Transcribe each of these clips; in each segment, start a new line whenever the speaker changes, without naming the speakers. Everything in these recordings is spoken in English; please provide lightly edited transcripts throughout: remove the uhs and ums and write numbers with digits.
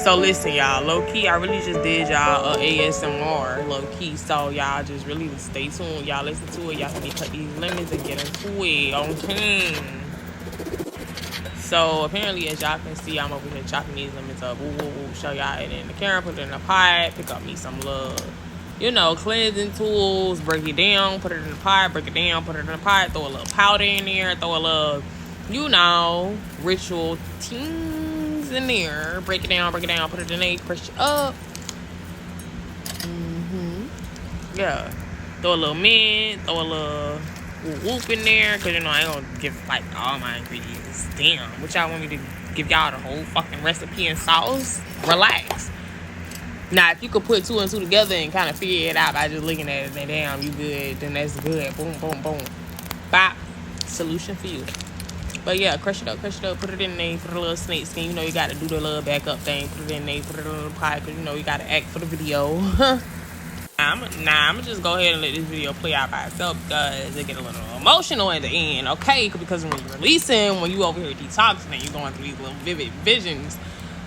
So listen, y'all, low-key, I really just did y'all ASMR, low-key, so y'all just really stay tuned. Y'all listen to it. Y'all can cut these lemons and get into it, okay? So apparently, as y'all can see, I'm over here chopping these lemons up. Woo, woo, woo. Show y'all it in the camera, put it in the pot, pick up me some little, cleansing tools, break it down, put it in the pot, break it down, put it in the pot, throw a little powder in there, throw a little, ritual things in there, break it down, put it in there, press it up. Yeah. Throw a little mint, throw a little whoop in there, because, I ain't gonna give, all my ingredients. Damn. What y'all want me to give y'all the whole fucking recipe and sauce? Relax. Now, if you could put 2 and 2 together and kind of figure it out by just looking at it and damn, you good, then that's good. Boom, boom, boom. Bop. Solution for you. But yeah, crush it up, put it in there, put a little snake skin. You got to do the little backup thing. Put it in there, put it in the pot, because, you got to act for the video. I'm gonna just go ahead and let this video play out by itself because it get a little emotional at the end, okay? Because when you're releasing, when you over here detoxing and you're going through these little vivid visions,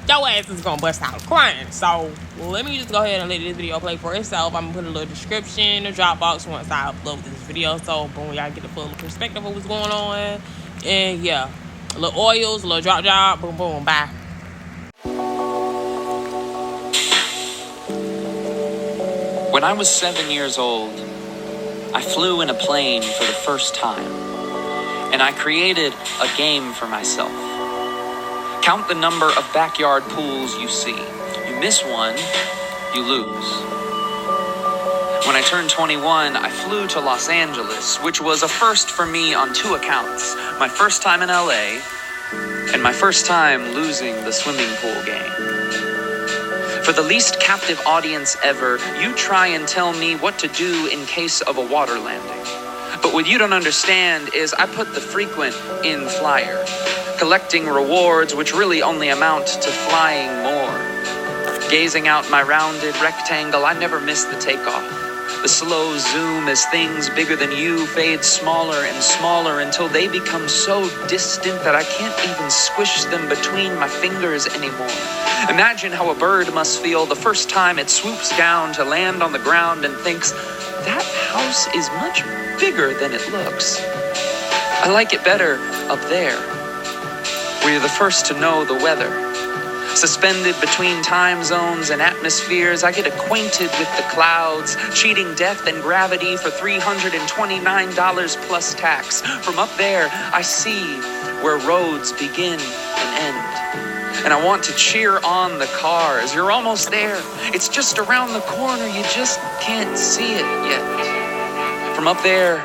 your ass is gonna bust out crying. So let me just go ahead and let this video play for itself. I'm gonna put a little description in the Dropbox once I upload this video. So boom, y'all get the full perspective of what's going on. And yeah, a little oils, a little drop, boom, boom, bye.
When I was 7 years old, I flew in a plane for the first time, and I created a game for myself. Count the number of backyard pools you see. You miss one, you lose. When I turned 21, I flew to Los Angeles, which was a first for me on 2 accounts. My first time in LA, and my first time losing the swimming pool game. For the least captive audience ever, you try and tell me what to do in case of a water landing. But what you don't understand is I put the frequent in flyer, collecting rewards which really only amount to flying more. Gazing out my rounded rectangle, I never miss the takeoff. The slow zoom as things bigger than you fade smaller and smaller until they become so distant that I can't even squish them between my fingers anymore. Imagine how a bird must feel the first time it swoops down to land on the ground and thinks, that house is much bigger than it looks. I like it better up there, where you're the first to know the weather. Suspended between time zones and atmospheres, I get acquainted with the clouds, cheating death and gravity for $329 plus tax. From up there, I see where roads begin and end. And I want to cheer on the cars. You're almost there. It's just around the corner. You just can't see it yet. From up there,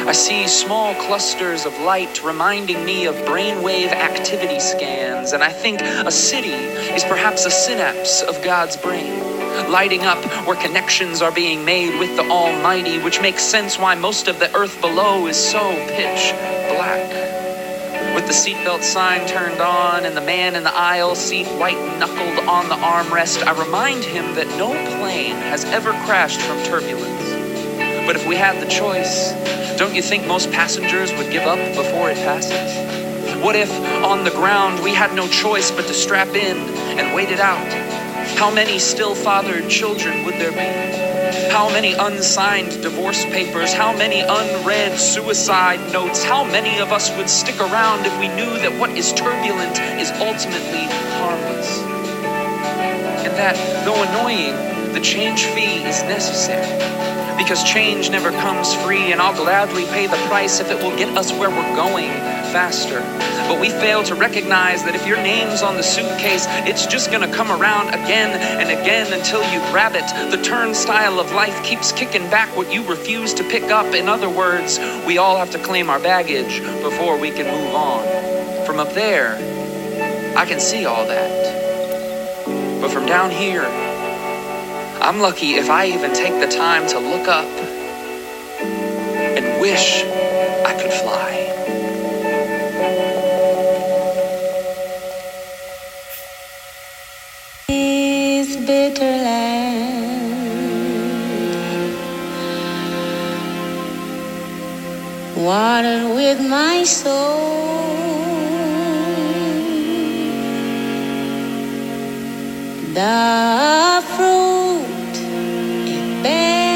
I see small clusters of light reminding me of brainwave activity scans, and I think a city is perhaps a synapse of God's brain, lighting up where connections are being made with the Almighty, which makes sense why most of the earth below is so pitch black. With the seatbelt sign turned on and the man in the aisle seat white-knuckled on the armrest, I remind him that no plane has ever crashed from turbulence. But if we had the choice, don't you think most passengers would give up before it passes? What if, on the ground, we had no choice but to strap in and wait it out? How many still-fathered children would there be? How many unsigned divorce papers? How many unread suicide notes? How many of us would stick around if we knew that what is turbulent is ultimately harmless? And that, though annoying, the change fee is necessary. Because change never comes free, and I'll gladly pay the price if it will get us where we're going faster. But we fail to recognize that if your name's on the suitcase, it's just gonna come around again and again until you grab it. The turnstile of life keeps kicking back what you refuse to pick up. In other words, we all have to claim our baggage before we can move on. From up there, I can see all that. But from down here, I'm lucky if I even take the time to look up and wish I could fly.
This bitter land, watered with my soul, The fruit it bears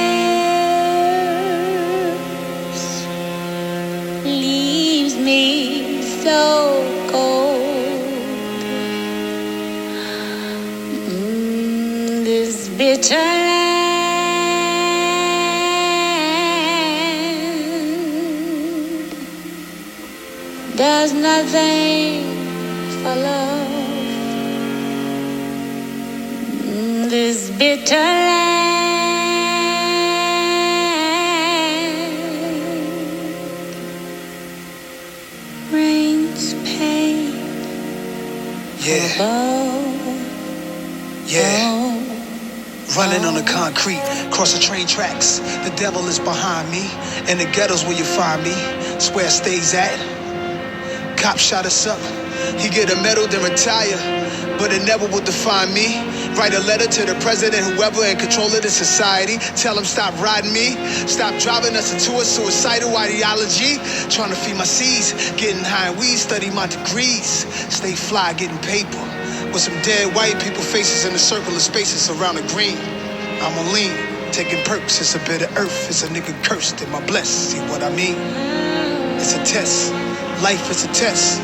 leaves me so cold. This bitter land does nothing for love. This bitter land rains pain.
Running on the concrete, cross the train tracks. The devil is behind me. In the ghettos where you find me. It's where it stays at. Cop shot us up. He get a medal, then retire. But it never will define me. Write a letter to the president, whoever in control of the society. Tell him stop riding me. Stop driving us into a suicidal ideology. Trying to feed my seeds. Getting high in weed, study my degrees. Stay fly, getting paper. With some dead white people faces in a circle of spaces around the green. I'm on lean, taking perks. It's a bit of earth. It's a nigga cursed. Am I blessed? See what I mean? It's a test. Life is a test.